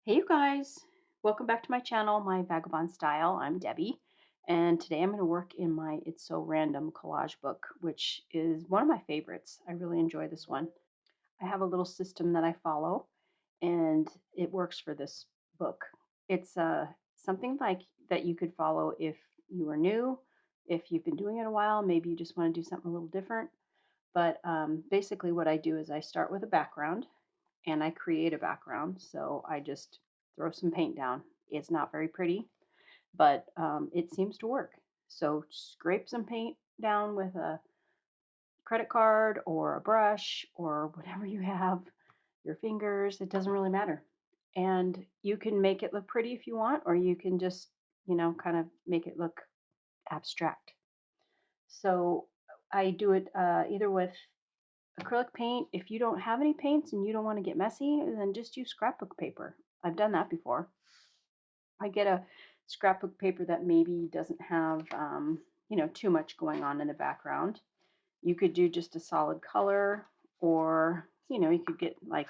Hey you guys, welcome back to my channel, my Vagabond Style. I'm Debbie, and today I'm going to work in my It's So Random collage book, which is one of my favorites. I really enjoy this one. I have a little system that I follow, and it works for this book. It's something like that you could follow if you were new, if you've been doing it a while, maybe you just want to do something a little different. But basically, what I do is I start with a background and I create a background. So I just throw some paint down. It's not very pretty, but it seems to work. So scrape some paint down with a credit card or a brush or whatever you have, your fingers, it doesn't really matter. And you can make it look pretty if you want, or you can just, kind of make it look abstract. So I do it either with acrylic paint. If you don't have any paints and you don't want to get messy, then just use scrapbook paper. I've done that before. I get a scrapbook paper that maybe doesn't have, too much going on in the background. You could do just a solid color, or, you could get like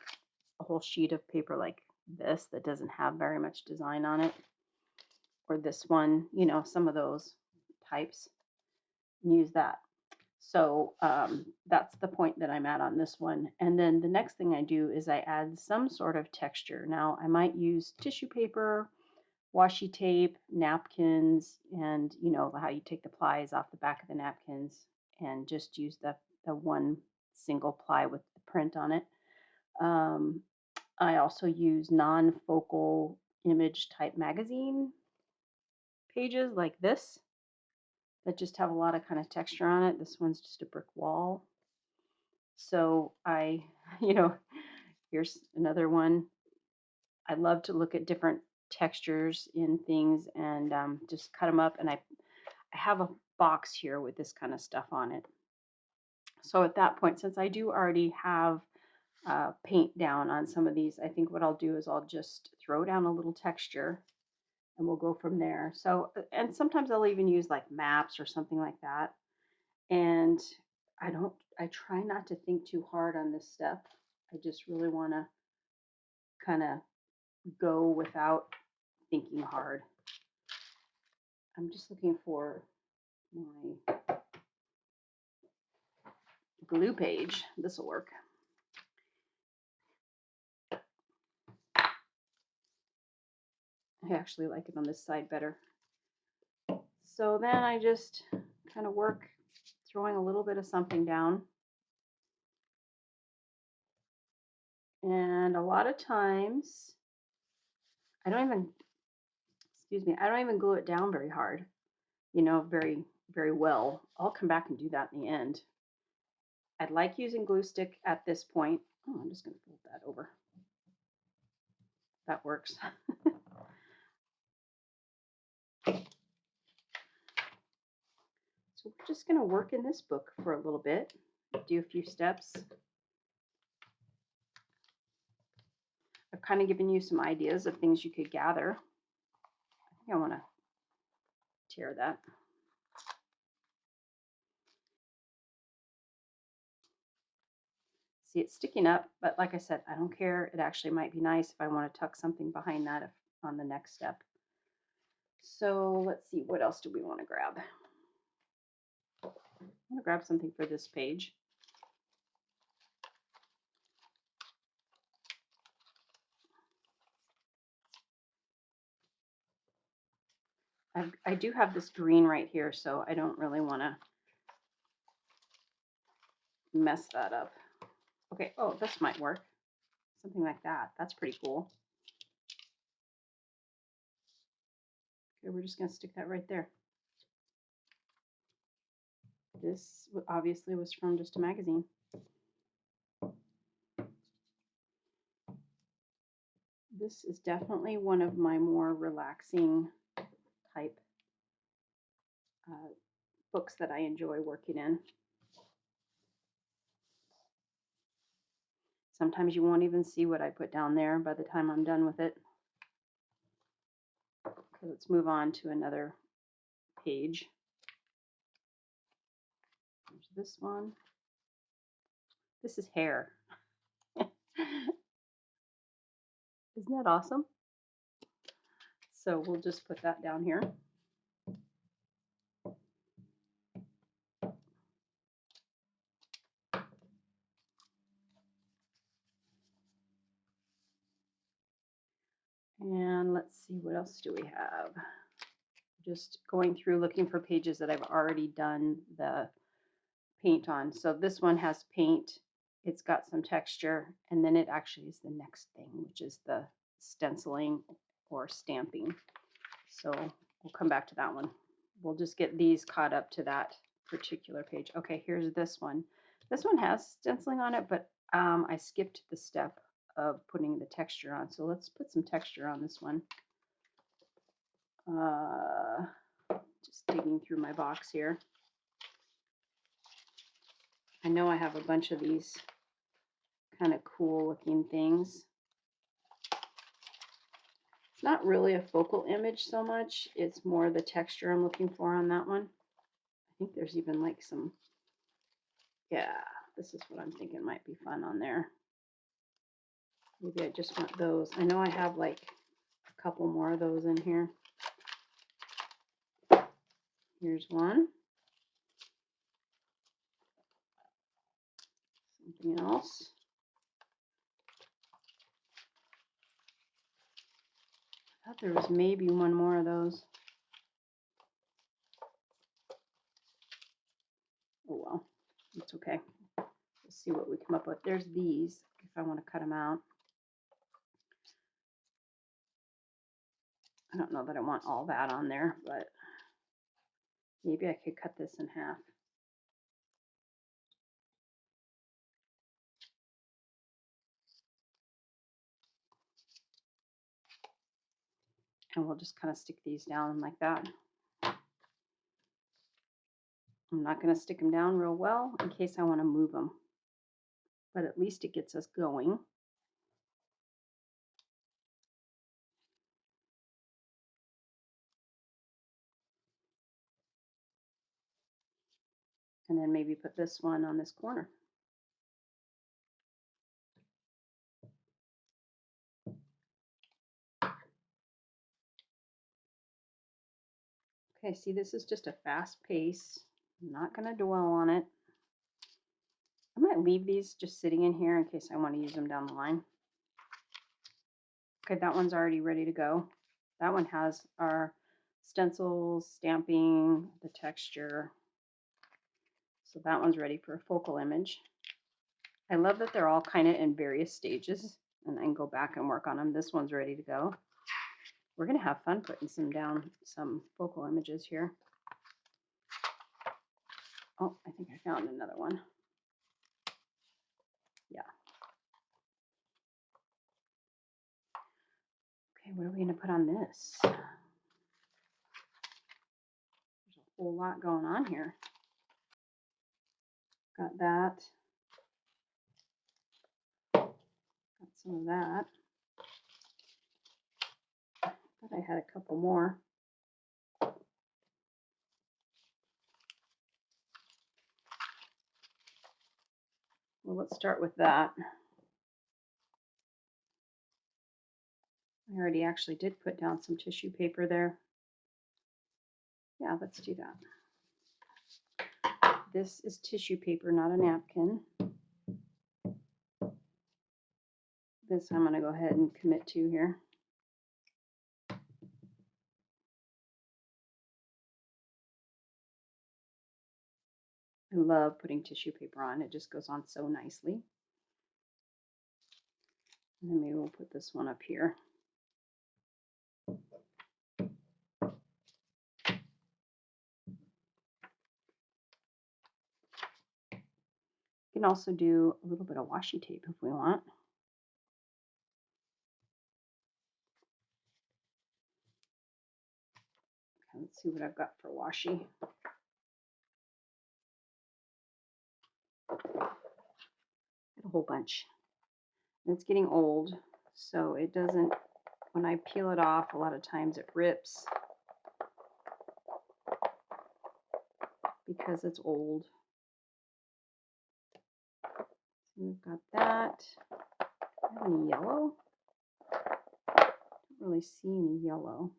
a whole sheet of paper like this that doesn't have very much design on it, or this one, some of those types. Use that. So that's the point that I'm at on this one. And then the next thing I do is I add some sort of texture. Now I might use tissue paper, washi tape, napkins, and you know how you take the plies off the back of the napkins and just use the one single ply with the print on it. Um, I also use non-focal image type magazine pages like this that just have a lot of kind of texture on it. This one's just a brick wall. So I, you know, here's another one. I love to look at different textures in things and just cut them up. And I have a box here with this kind of stuff on it. So at that point, since I do already have paint down on some of these, I think what I'll do is I'll just throw down a little texture and we'll go from there. So, and sometimes I'll even use like maps or something like that. And I try not to think too hard on this step. I just really want to kind of go without thinking hard. I'm just looking for my glue page. This will work. I actually like it on this side better. So then I just kind of work throwing a little bit of something down. And a lot of times, I don't even, I don't even glue it down very hard, very, very well. I'll come back and do that in the end. I'd like using glue stick at this point. Oh, I'm just going to fold that over. That works. So we're just going to work in this book for a little bit, do a few steps. I've kind of given you some ideas of things you could gather. I think I want to tear that. See, it's sticking up, but like I said, I don't care. It actually might be nice if I want to tuck something behind that if, on the next step. So let's see, what else do we want to grab? I'm going to grab something for this page. I do have this green right here, so I don't really want to mess that up. Okay, oh, this might work. Something like that. That's pretty cool. Okay, we're just going to stick that right there. This obviously was from just a magazine. This is definitely one of my more relaxing type books that I enjoy working in. Sometimes you won't even see what I put down there by the time I'm done with it. Okay, let's move on to another page. There's this one. This is hair. Isn't that awesome? So we'll just put that down here. And let's see, what else do we have? Just going through looking for pages that I've already done the paint on. So this one has paint, it's got some texture, and then it actually is the next thing, which is the stenciling or stamping. So we'll come back to that one. We'll just get these caught up to that particular page. Okay, here's this one. This one has stenciling on it, but I skipped the step of putting the texture on. So let's put some texture on this one. Just digging through my box here. I know I have a bunch of these kind of cool looking things. It's not really a focal image so much. It's more the texture I'm looking for on that one. I think there's even like some, yeah, this is what I'm thinking might be fun on there. Maybe I just want those. I know I have like a couple more of those in here. Here's one. Something else. I thought there was maybe one more of those. Oh well, it's okay. Let's see what we come up with. There's these, if I want to cut them out. I don't know that I want all that on there, but maybe I could cut this in half. And we'll just kind of stick these down like that. I'm not going to stick them down real well in case I want to move them, but at least it gets us going. And then maybe put this one on this corner. Okay, see, this is just a fast pace. I'm not going to dwell on it. I might leave these just sitting in here in case I want to use them down the line. Okay, that one's already ready to go. That one has our stencils, stamping, the texture. So that one's ready for a focal image. I love that they're all kind of in various stages, and I can go back and work on them. This one's ready to go. We're going to have fun putting some focal images here. Oh, I think I found another one. Yeah. Okay, what are we going to put on this? There's a whole lot going on here. Got that. Got some of that. Thought I had a couple more. Well, let's start with that. I already actually did put down some tissue paper there. Yeah, let's do that. This is tissue paper, not a napkin. This I'm going to go ahead and commit to here. I love putting tissue paper on. It just goes on so nicely. And then maybe we'll put this one up here. You can also do a little bit of washi tape if we want. Okay, let's see what I've got for washi. Got a whole bunch. It's getting old, so it doesn't, when I peel it off, a lot of times it rips because it's old. So we've got that. Do I have any yellow? Don't really see any yellow.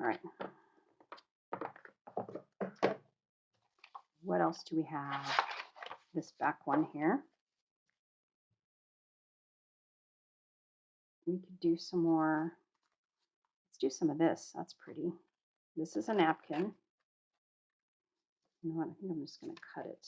All right. What else do we have? This back one here. We could do some more. Let's do some of this. That's pretty. This is a napkin. You know what? I think I'm just going to cut it.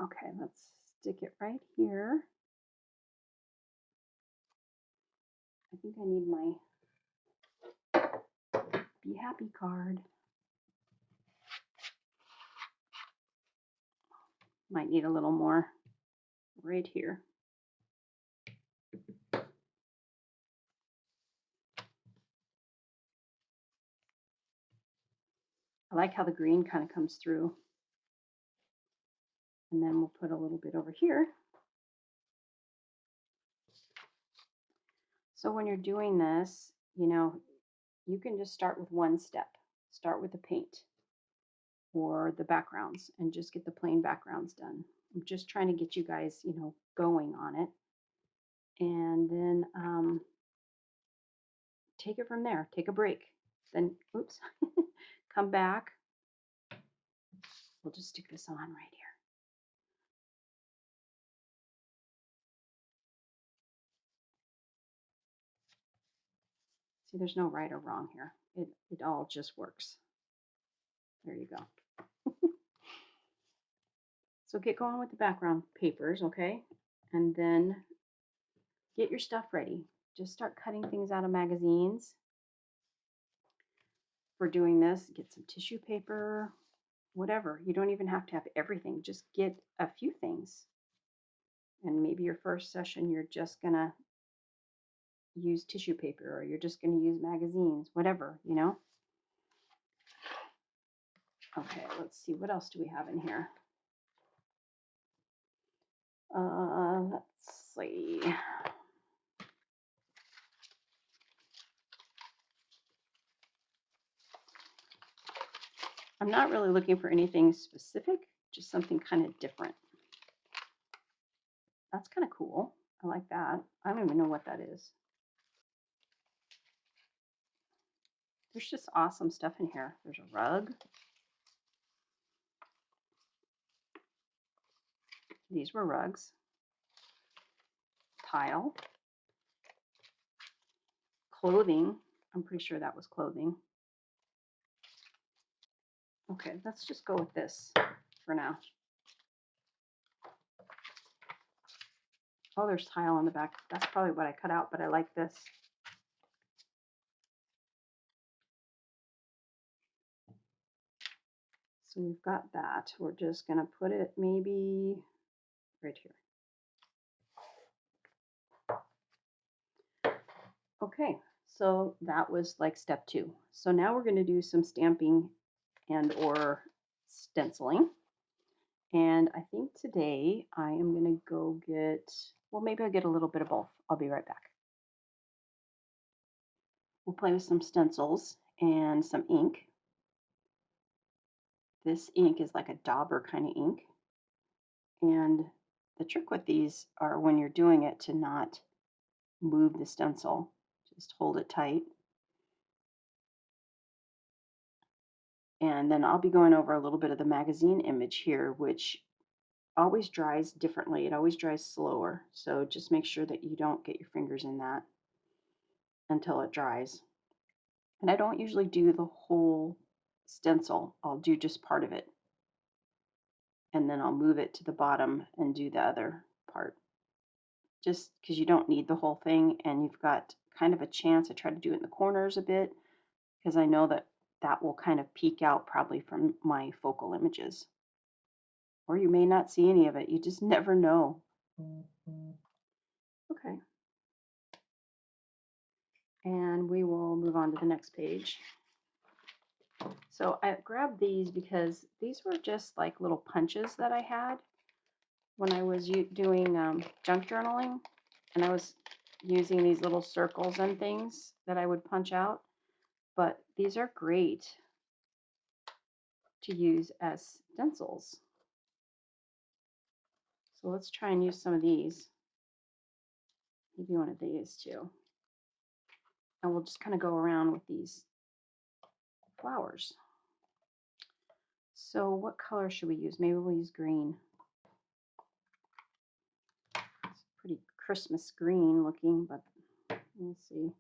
Okay, let's stick it right here. I think I need my Be Happy card. Might need a little more right here. I like how the green kind of comes through. And then we'll put a little bit over here. So when you're doing this, you know, you can just start with one step. Start with the paint or the backgrounds and just get the plain backgrounds done. I'm just trying to get you guys, you know, going on it. And then take it from there. Take a break. Then, oops, come back. We'll just stick this on right here. See, there's no right or wrong here. It all just works. There you go. So get going with the background papers, okay? And then get your stuff ready. Just start cutting things out of magazines. For doing this, get some tissue paper, whatever. You don't even have to have everything. Just get a few things. And maybe your first session, you're just going to use tissue paper or you're just going to use magazines, whatever, you know? Okay, let's see. What else do we have in here? Let's see. I'm not really looking for anything specific, just something kind of different. That's kind of cool. I like that. I don't even know what that is. There's just awesome stuff in here. There's a rug. These were rugs. Tile. Clothing. I'm pretty sure that was clothing. Okay, let's just go with this for now. Oh, there's tile on the back. That's probably what I cut out, but I like this. So we've got that. We're just going to put it maybe right here. Okay, so that was like step 2. So now we're going to do some stamping and or stenciling. And I think today I am going to go get, well, maybe I'll get a little bit of both. I'll be right back. We'll play with some stencils and some ink. This ink is like a dauber kind of ink. And the trick with these are when you're doing it to not move the stencil. Just hold it tight. And then I'll be going over a little bit of the magazine image here, which always dries differently. It always dries slower. So just make sure that you don't get your fingers in that until it dries. And I don't usually do the whole stencil. I'll do just part of it. And then I'll move it to the bottom and do the other part. Just because you don't need the whole thing and you've got kind of a chance. I try to do it in the corners a bit because I know that that will kind of peek out probably from my focal images. Or you may not see any of it. You just never know. Okay. And we will move on to the next page. So I grabbed these because these were just like little punches that I had when I was doing junk journaling. And I was using these little circles and things that I would punch out. But these are great to use as stencils. So let's try and use some of these. Maybe one of these too. And we'll just kind of go around with these flowers. So what color should we use? Maybe we'll use green. It's pretty Christmas green looking, but we'll see.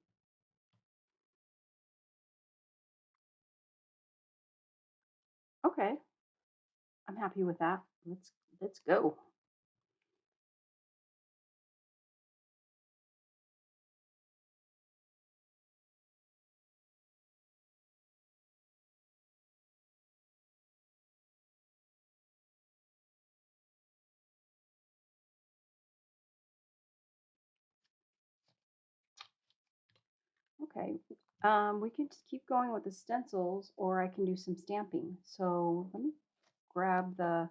Okay, I'm happy with that. Let's go. Okay, we can just keep going with the stencils, or I can do some stamping. So let me grab the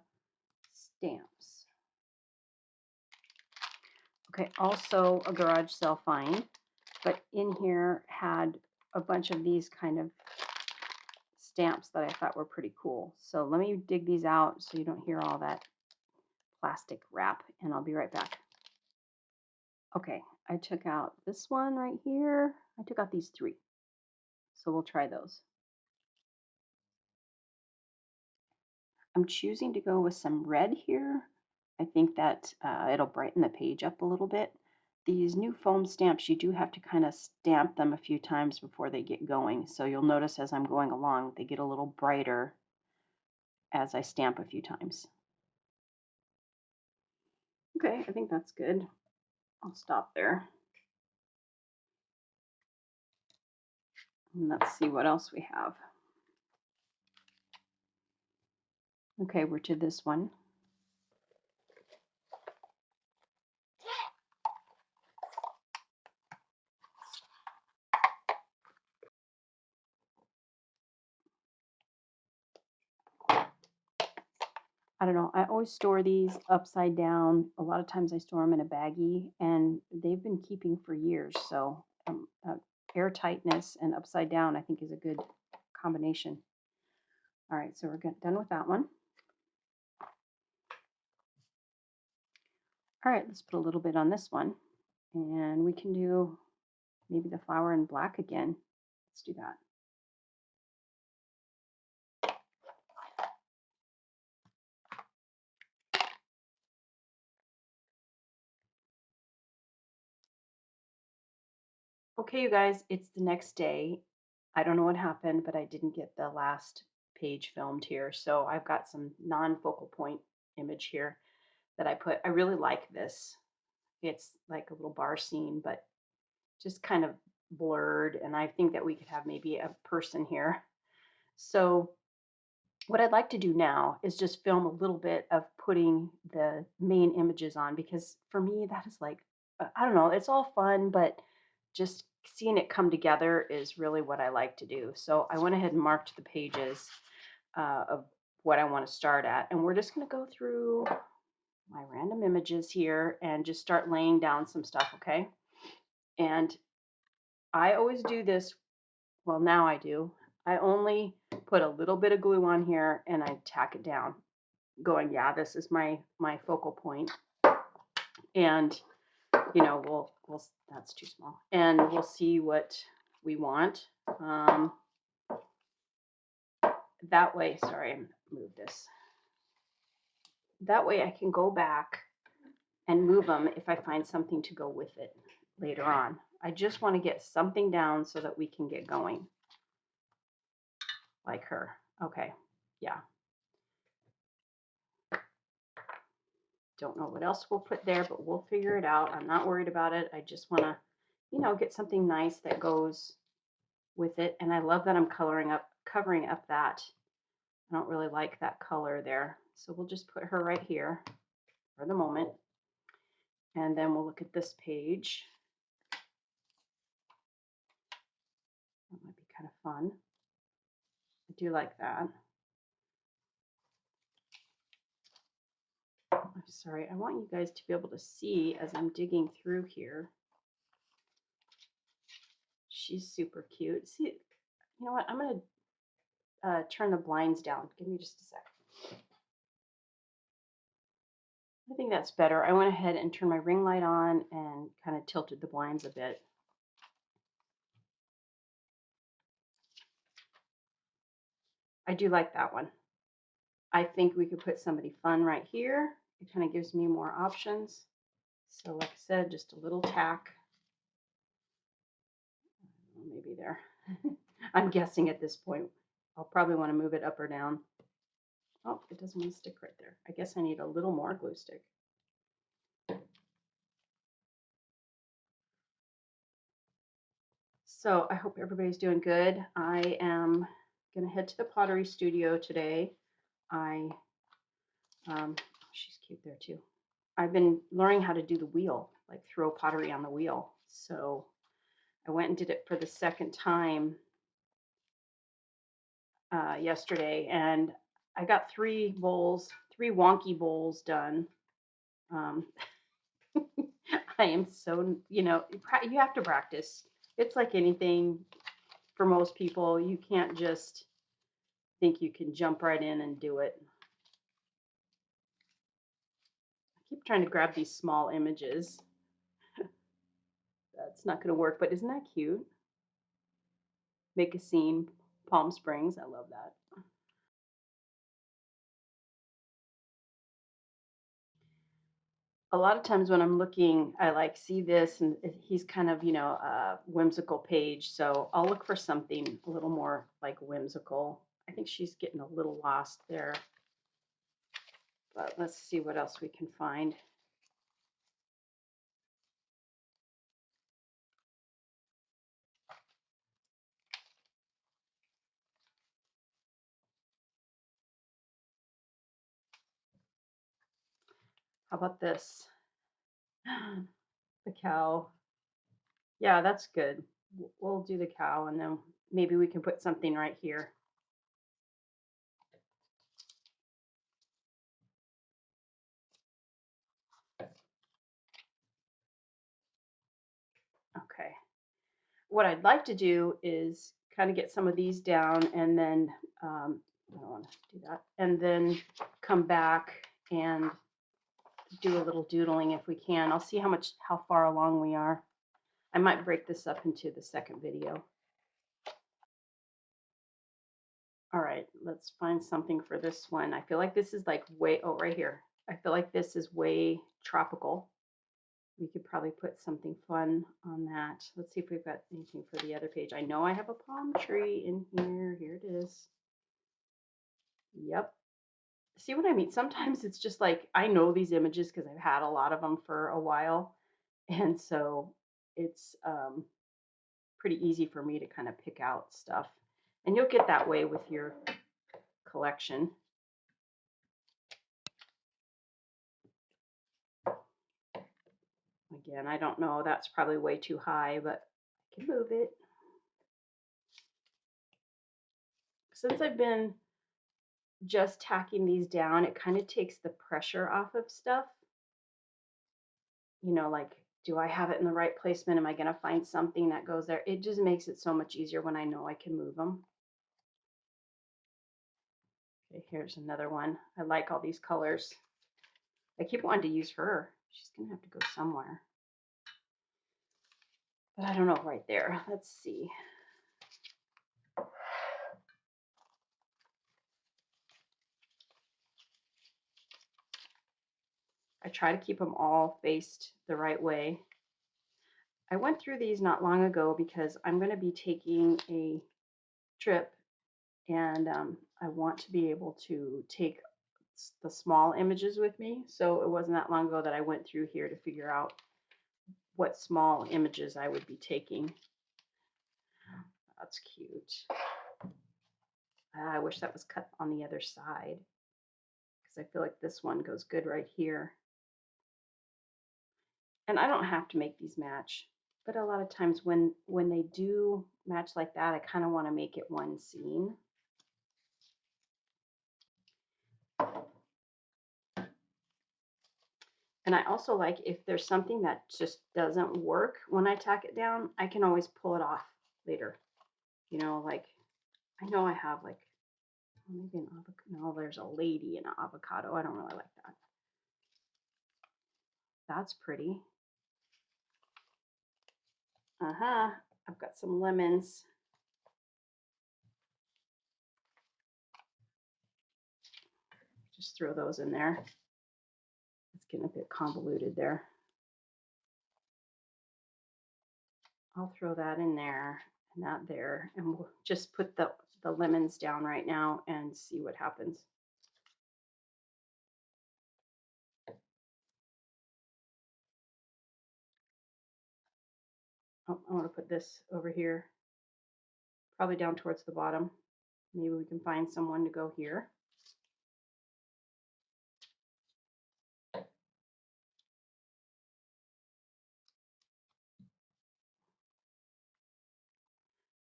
stamps. Okay, also a garage sale find, but in here had a bunch of these kind of stamps that I thought were pretty cool. So let me dig these out so you don't hear all that plastic wrap, and I'll be right back. Okay, I took out this one right here. I took out these three. So we'll try those. I'm choosing to go with some red here. I think that it'll brighten the page up a little bit. These new foam stamps, you do have to kind of stamp them a few times before they get going. So you'll notice as I'm going along, they get a little brighter as I stamp a few times. Okay, I think that's good. I'll stop there. And let's see what else we have. Okay, we're to this one. I don't know. I always store these upside down. A lot of times I store them in a baggie, and they've been keeping for years. So airtightness and upside down, I think, is a good combination. All right, so we're done with that one. All right, let's put a little bit on this one, and we can do maybe the flower in black again. Let's do that. Okay, you guys, it's the next day. I don't know what happened, but I didn't get the last page filmed here. So I've got some non-focal point image here that I put. I really like this. It's like a little bar scene, but just kind of blurred. And I think that we could have maybe a person here. So what I'd like to do now is just film a little bit of putting the main images on, because for me, that is like, I don't know, it's all fun, but just seeing it come together is really what I like to do. So I went ahead and marked the pages of what I want to start at. And we're just going to go through my random images here and just start laying down some stuff, okay? And I always do this, well, now I do. I only put a little bit of glue on here and I tack it down, going, yeah, this is my focal point. And you know, we'll that's too small, and we'll see what we want. That way, sorry, I'm move this. That way I can go back and move them if I find something to go with it later on. I just want to get something down so that we can get going. Like her. Okay. Yeah. Don't know what else we'll put there, but we'll figure it out. I'm not worried about it. I just want to, you know, get something nice that goes with it. And I love that I'm covering up that. I don't really like that color there. So we'll just put her right here for the moment. And then we'll look at this page. That might be kind of fun. I do like that. I'm sorry, I want you guys to be able to see as I'm digging through here. She's super cute. See, you know what? I'm going to turn the blinds down. Give me just a sec. I think that's better. I went ahead and turned my ring light on and kind of tilted the blinds a bit. I do like that one. I think we could put somebody fun right here. It kind of gives me more options. So like I said, just a little tack. Maybe there. I'm guessing at this point. I'll probably want to move it up or down. Oh, it doesn't want to stick right there. I guess I need a little more glue stick. So I hope everybody's doing good. I am going to head to the pottery studio today. She's cute there too. I've been learning how to do the wheel, like throw pottery on the wheel. So I went and did it for the second time yesterday, and I got 3 wonky bowls done. Um, I am so, you have to practice. It's like anything for most people. You can't just think you can jump right in and do it. I keep trying to grab these small images. That's not going to work, but isn't that cute? Make a scene, Palm Springs. I love that. A lot of times when I'm looking, I like see this, and he's kind of, a whimsical page. So I'll look for something a little more like whimsical. I think she's getting a little lost there, but let's see what else we can find. How about this? The cow. Yeah, that's good. We'll do the cow, and then maybe we can put something right here. Okay. What I'd like to do is kind of get some of these down, and then I don't want to do that, and then come back and do a little doodling if we can. I'll see how far along we are. I might break this up into the second video. All right, let's find something for this one. I feel like this is like right here. I feel like this is way tropical. We could probably put something fun on that. Let's see if we've got anything for the other page. I know I have a palm tree in here. Here it is. Yep. See what I mean? Sometimes it's just like I know these images because I've had a lot of them for a while. And so it's pretty easy for me to kind of pick out stuff. And you'll get that way with your collection. Again, I don't know. That's probably way too high, but I can move it. Since I've been just tacking these down, it kind of takes the pressure off of stuff. Like, do I have it in the right placement? Am I going to find something that goes there? It just makes it so much easier when I know I can move them. Okay, here's another one. I like all these colors. I keep wanting to use her. She's going to have to go somewhere. But I don't know, right there. Let's see. I try to keep them all faced the right way. I went through these not long ago because I'm going to be taking a trip, and I want to be able to take the small images with me. So it wasn't that long ago that I went through here to figure out what small images I would be taking. That's cute. I wish that was cut on the other side because I feel like this one goes good right here. And I don't have to make these match, but a lot of times when they do match like that, I kind of want to make it one scene. And I also like if there's something that just doesn't work when I tack it down, I can always pull it off later. Like I know I have like Maybe an avocado. No, there's a lady in an avocado. I don't really like that. That's pretty. Uh-huh. I've got some lemons. Just throw those in there. It's getting a bit convoluted there. I'll throw that in there and that there, and we'll just put the lemons down right now and see what happens. Oh, I want to put this over here, probably down towards the bottom. Maybe we can find someone to go here.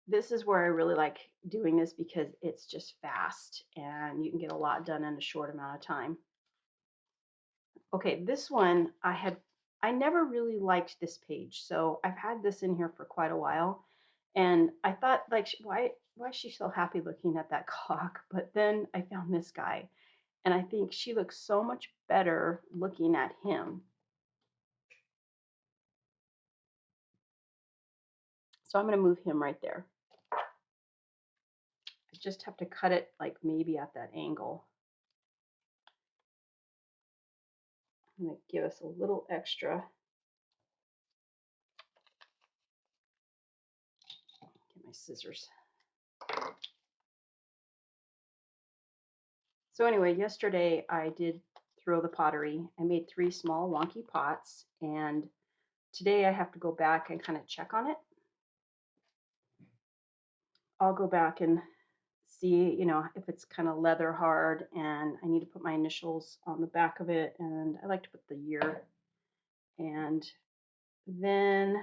This is where I really like doing this because it's just fast and you can get a lot done in a short amount of time. Okay, this one I never really liked this page. So I've had this in here for quite a while and I thought like why is she so happy looking at that clock? But then I found this guy and I think she looks so much better looking at him. So I'm going to move him right there. I just have to cut it like maybe at that angle. I'm going to give us a little extra. Get my scissors. So anyway, yesterday I did throw the pottery. I made 3 small wonky pots, and today I have to go back and kind of check on it. I'll go back and see, if it's kind of leather hard, and I need to put my initials on the back of it, and I like to put the year. And then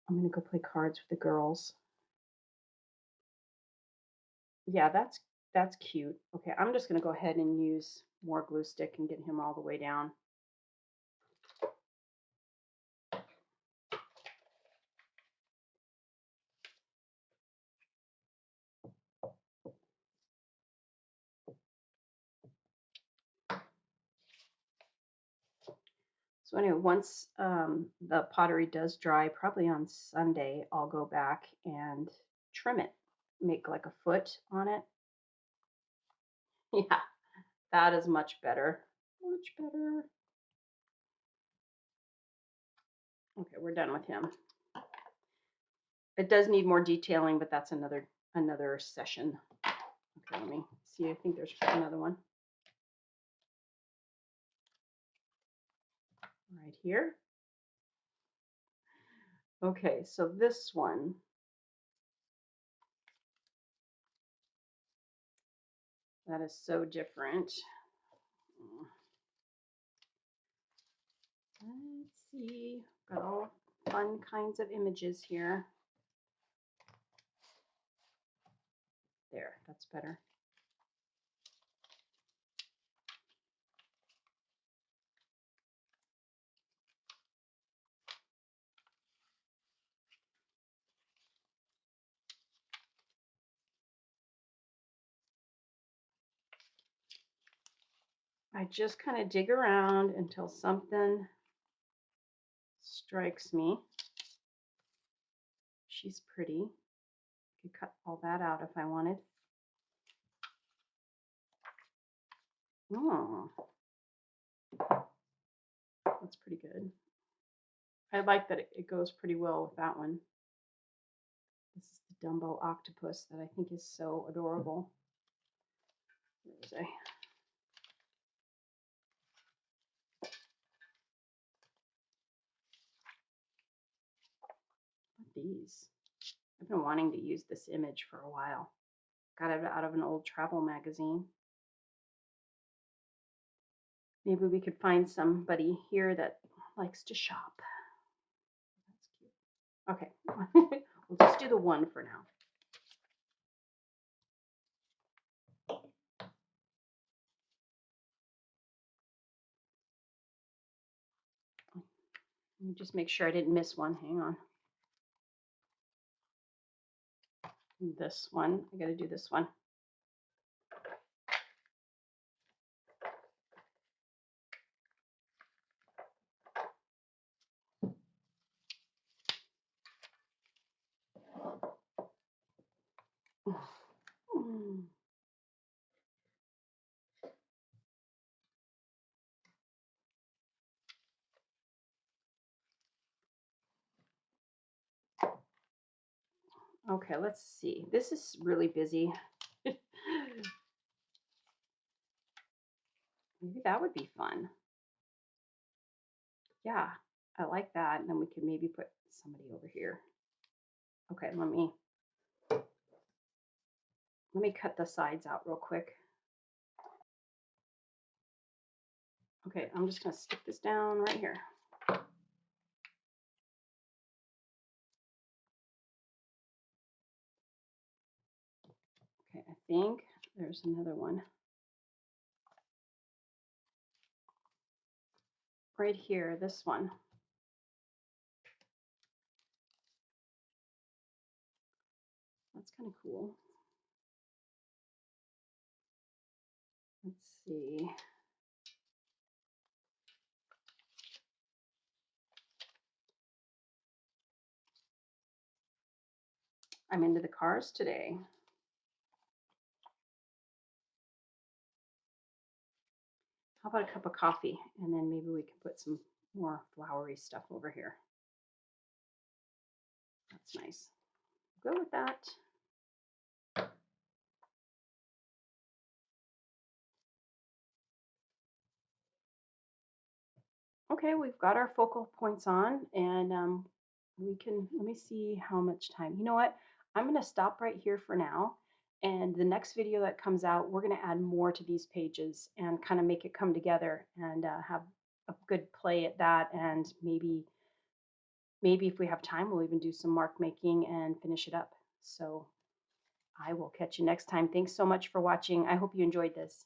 I'm going to go play cards with the girls. Yeah, that's cute. Okay, I'm just going to go ahead and use more glue stick and get him all the way down. So anyway, once the pottery does dry, probably on Sunday, I'll go back and trim it, make like a foot on it. Yeah, that is much better. Much better. Okay, we're done with him. It does need more detailing, but that's another session. Okay, let me see. I think there's another one right here. Okay, so this one. That is so different. Let's see. Got all fun kinds of images here. There, that's better. I just kind of dig around until something strikes me. She's pretty. I could cut all that out if I wanted. Oh, that's pretty good. I like that it goes pretty well with that one. This is the Dumbo octopus that I think is so adorable. There's a these. I've been wanting to use this image for a while. Got it out of an old travel magazine. Maybe we could find somebody here that likes to shop. That's cute. Okay, we'll just do the one for now. Let me just make sure I didn't miss one. Hang on. This one, I got to do this one. Mm. Okay, let's see. This is really busy. Maybe that would be fun. Yeah, I like that. And then we can maybe put somebody over here. Okay, let me cut the sides out real quick. Okay, I'm just gonna stick this down right here. Okay, I think there's another one right here, this one. That's kind of cool. Let's see. I'm into the cars today. How about a cup of coffee? And then maybe we can put some more flowery stuff over here. That's nice. Go with that. Okay, we've got our focal points on, and we can, let me see how much time. You know what? I'm going to stop right here for now. And the next video that comes out, we're going to add more to these pages and kind of make it come together and have a good play at that. And maybe if we have time, we'll even do some mark making and finish it up. So I will catch you next time. Thanks so much for watching. I hope you enjoyed this.